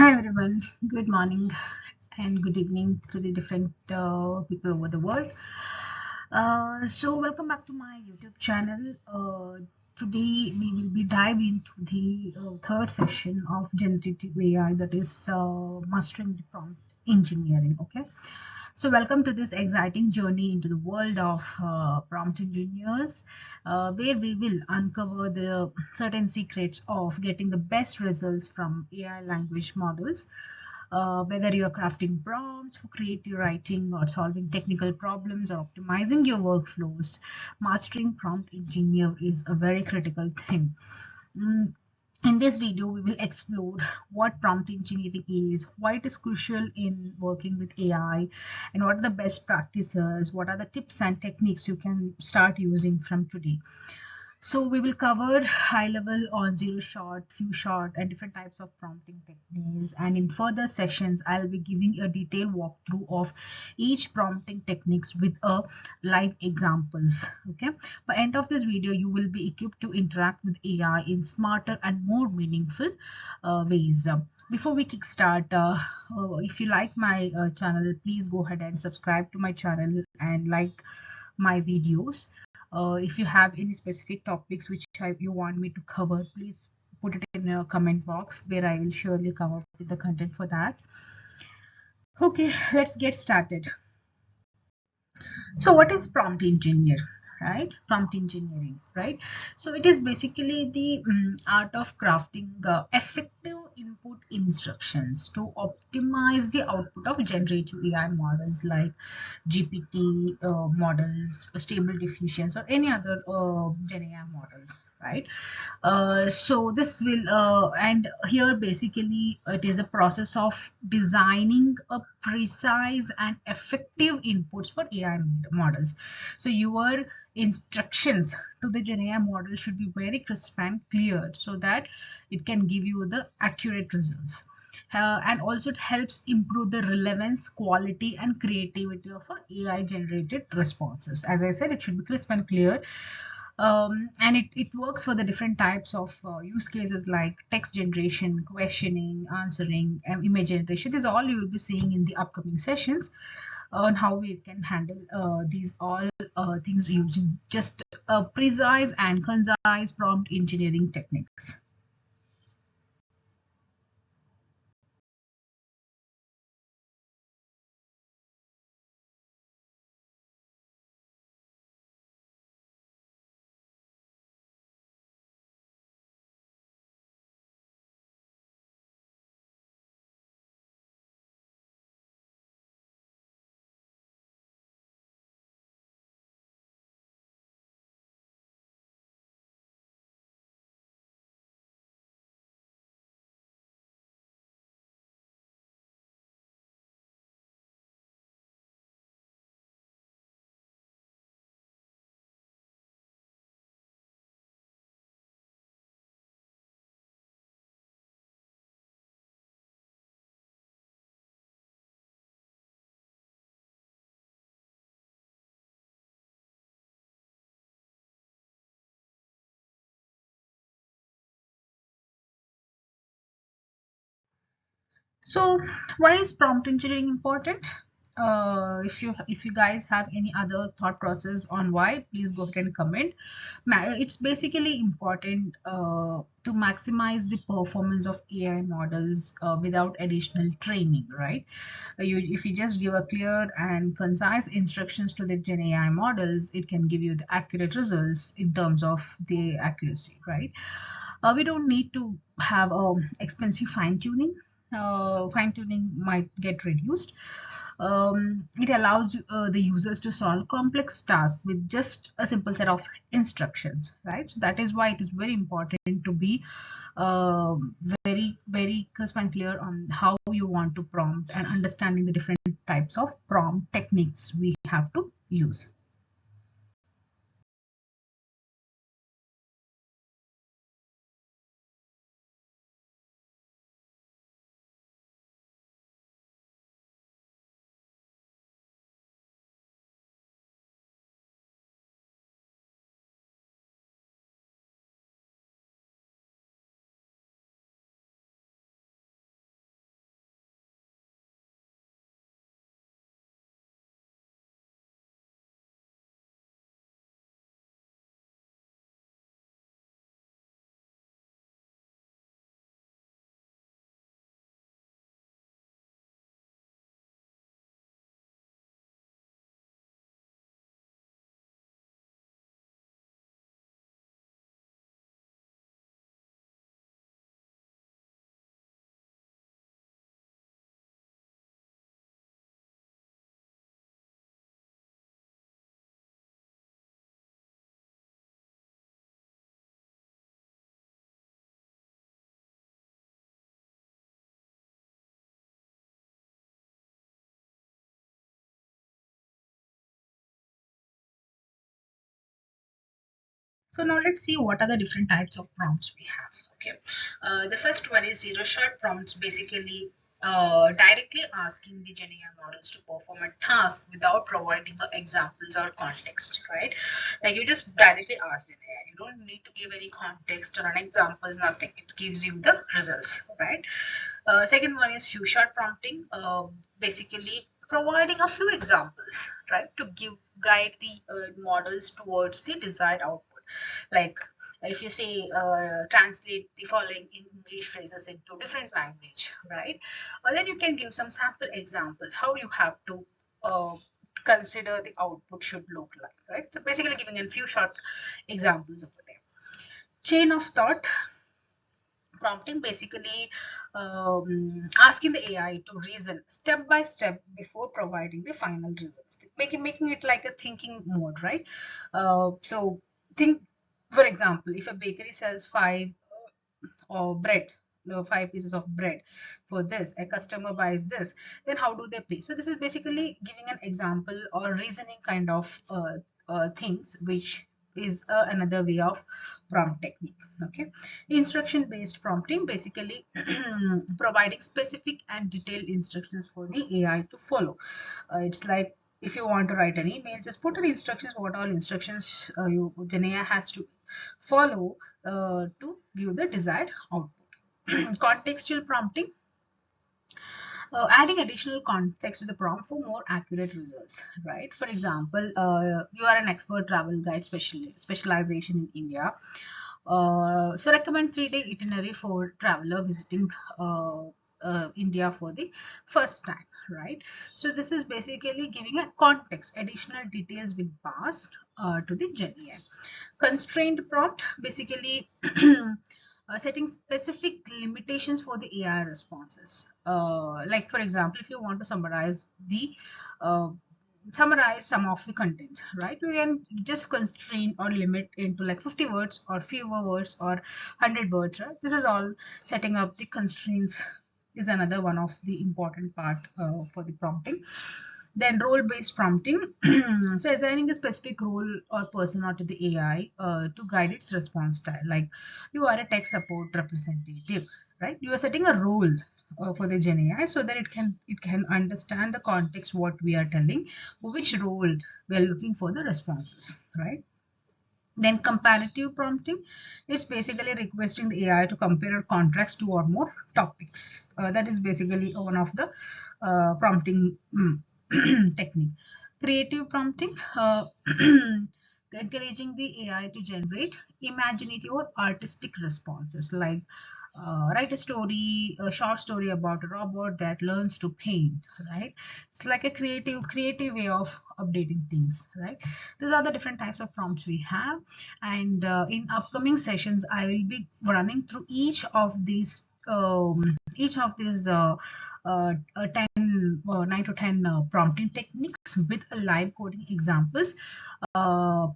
Hi everyone, good morning and good evening to the different people over the world. Welcome back to my YouTube channel. Today we will be diving into the third session of generative AI, that is mastering the prompt engineering. Okay, so welcome to this exciting journey into the world of prompt engineers, where we will uncover the certain secrets of getting the best results from AI language models. Whether you are crafting prompts for creative writing or solving technical problems or optimizing your workflows, mastering prompt engineer is a very critical thing. Mm, In this video, we will explore what prompt engineering is, why it is crucial in working with AI, and what are the best practices, what are the tips and techniques you can start using from today. So we will cover high level on zero shot, few shot, and different types of prompting techniques. And in further sessions, I'll be giving a detailed walkthrough of each prompting techniques with a live examples. Okay. By end of this video, you will be equipped to interact with AI in smarter and more meaningful ways. Before we kickstart, if you like my channel, please go ahead and subscribe to my channel and like my videos. If you have any specific topics which you want me to cover, please put it in your comment box where I will surely come up with the content for that. Okay, let's get started. So what is prompt engineer? Right, prompt engineering, right? So it is basically the art of crafting effective input instructions to optimize the output of generative AI models like GPT models, stable diffusions, or any other Gen AI models, right? So this will and here basically it is a process of designing a precise and effective inputs for AI models. So your instructions to the Gen AI model should be very crisp and clear so that it can give you the accurate results. And also it helps improve the relevance, quality, and creativity of AI generated responses. As I said, it should be crisp and clear. And it works for the different types of use cases like text generation, questioning, answering, image generation. This is all you will be seeing in the upcoming sessions on how we can handle these all things using just precise and concise prompt engineering techniques. So why is prompt engineering important? If you guys have any other thought process on why, please go ahead and comment. It's basically important to maximize the performance of AI models without additional training, right? If you just give a clear and concise instructions to the Gen AI models, it can give you the accurate results in terms of the accuracy, right? We don't need to have expensive fine tuning. Fine tuning might get reduced. It allows the users to solve complex tasks with just a simple set of instructions, right? So that is why it is very important to be uh, very crisp and clear on how you want to prompt and understanding the different types of prompt techniques we have to use. So now let's see what are the different types of prompts we have. Okay, the first one is zero shot prompts, basically directly asking the GenAI models to perform a task without providing the examples or context, right? Like you just directly ask it. You don't need to give any context or any examples, nothing. It gives you the results, right? Second one is few shot prompting, basically providing a few examples, right, to give guide the models towards the desired output. Like if you say translate the following English phrases into different language, right? Then you can give some sample examples how you have to uh, consider the output should look like, right? So basically giving a few short examples over there. Chain of thought prompting, basically asking the AI to reason step by step before providing the final results, making it like a thinking mode, right? So think, for example, if a bakery sells bread, 5 pieces of bread for this, a customer buys this, then how do they pay? So this is basically giving an example or reasoning kind of things, which is another way of prompt technique. Okay, instruction based prompting, basically providing specific and detailed instructions for the AI to follow. It's like if you want to write an email, just put an instructions, what all instructions GenAI has to follow to view the desired output. Contextual prompting, adding additional context to the prompt for more accurate results, right? For example, you are an expert travel guide specialization in India. So recommend 3-day itinerary for traveler visiting India for the first time, right? So this is basically giving a context, additional details will pass to the GenAI. Constrained prompt, basically setting specific limitations for the AI responses. Like for example, if you want to uh, summarize some of the content, right? We can just constrain or limit into like 50 words or fewer words or 100 words, right? This is all setting up the constraints is another one of the important part for the prompting. Then role-based prompting, so assigning a specific role or persona to the AI to guide its response style. Like you are a tech support representative, right? You are setting a role for the Gen AI so that it can understand the context what we are telling, which role we are looking for the responses, right? Then comparative prompting, it's basically requesting the AI to compare or contrast two or more topics. That is basically one of the prompting technique. Creative prompting, encouraging the AI to generate imaginative or artistic responses, like write a short story about a robot that learns to paint, right? It's like a creative way of updating things, right? These are the different types of prompts we have, and in upcoming sessions I will be running through each of these 9 to 10 prompting techniques with a live coding examples.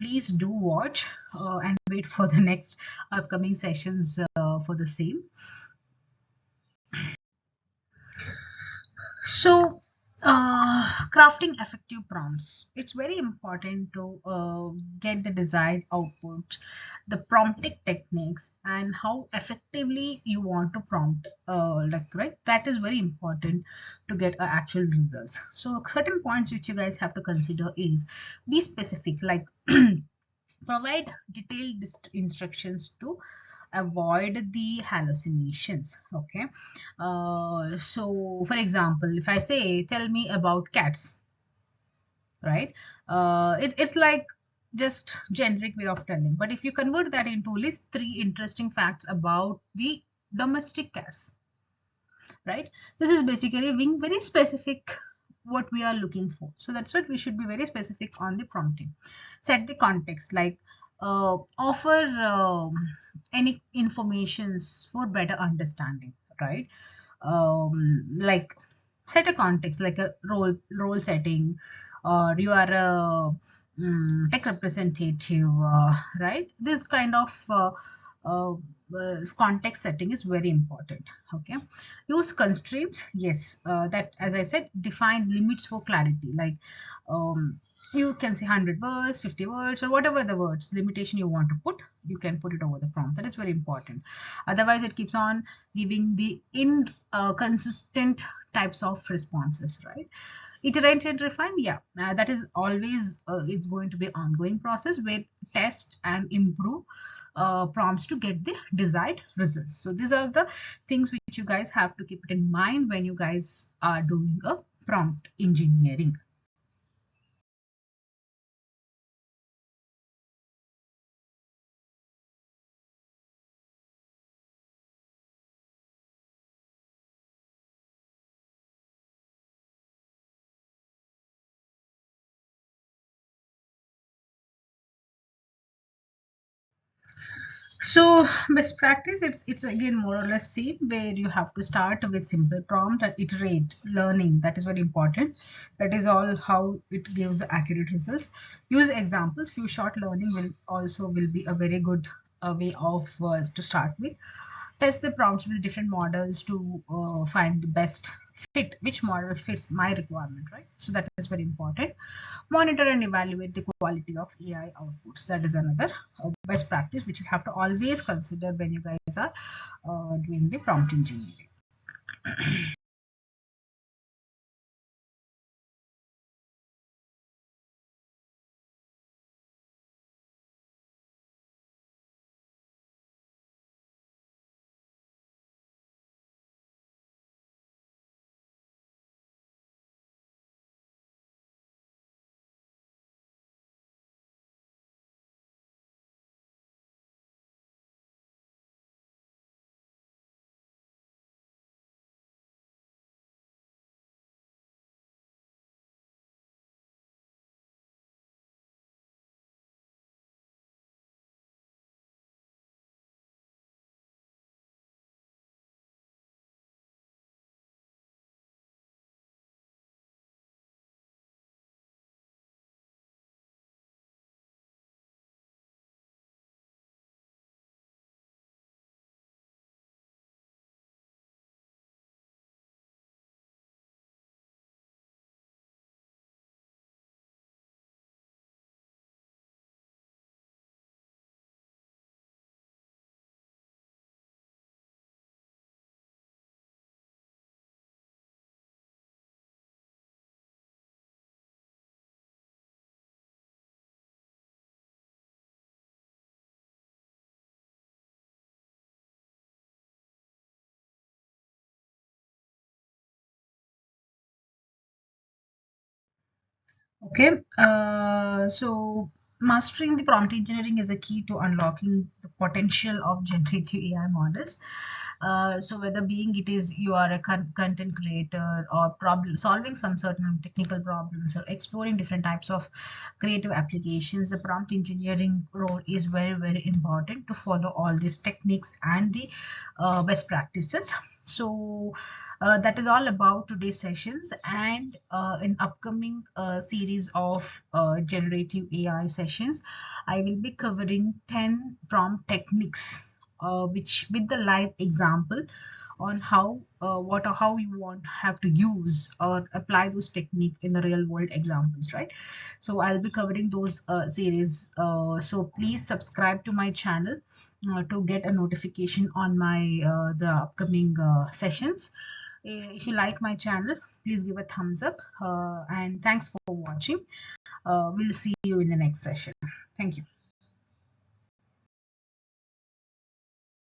Please do watch and wait for the next upcoming sessions for the same. So, crafting effective prompts. It's very important to get the desired output, the prompting techniques, and how effectively you want to prompt. Like, right? That is very important to get actual results. So, certain points which you guys have to consider is be specific, like provide detailed instructions to avoid the hallucinations. Okay, so for example, if I say tell me about cats, right? It's like just generic way of telling, but if you convert that into list 3 interesting facts about the domestic cats, right? This is basically being very specific what we are looking for. So that's what we should be very specific on the prompting. Set the context, like offer any informations for better understanding, right? Like set a context, like a role setting, or you are a tech representative, right? This kind of uh, context setting is very important. Okay, use constraints. Yes, that, as I said, define limits for clarity. Like You can say 100 words, 50 words, or whatever the words limitation you want to put, you can put it over the prompt. That is very important. Otherwise, it keeps on giving the inconsistent types of responses, right? Iterate and refine, yeah, that is always it's going to be an ongoing process where test and improve prompts to get the desired results. So these are the things which you guys have to keep it in mind when you guys are doing a prompt engineering. So best practice, it's again more or less same, where you have to start with simple prompt and iterate learning. That is very important. That is all how it gives accurate results. Use examples. Few short learning will be a very good way of to start with. Test the prompts with different models to find the best fit, which model fits my requirement, right? So that is very important. Monitor and evaluate the quality of AI outputs. That is another best practice which you have to always consider when you guys are doing the prompt engineering. Okay, so mastering the prompt engineering is a key to unlocking the potential of generative AI models. So whether being it is you are a content creator or problem solving some certain technical problems or exploring different types of creative applications, the prompt engineering role is very, very important to follow all these techniques and the best practices. So that is all about today's sessions, and in upcoming series of generative AI sessions, I will be covering 10 prompt techniques, which with the live example on how what or how you want have to use or apply those technique in the real world examples, right? So I'll be covering those series. So please subscribe to my channel to get a notification on my the upcoming sessions. If you like my channel, please give a thumbs up, and thanks for watching. We'll see you in the next session. Thank you.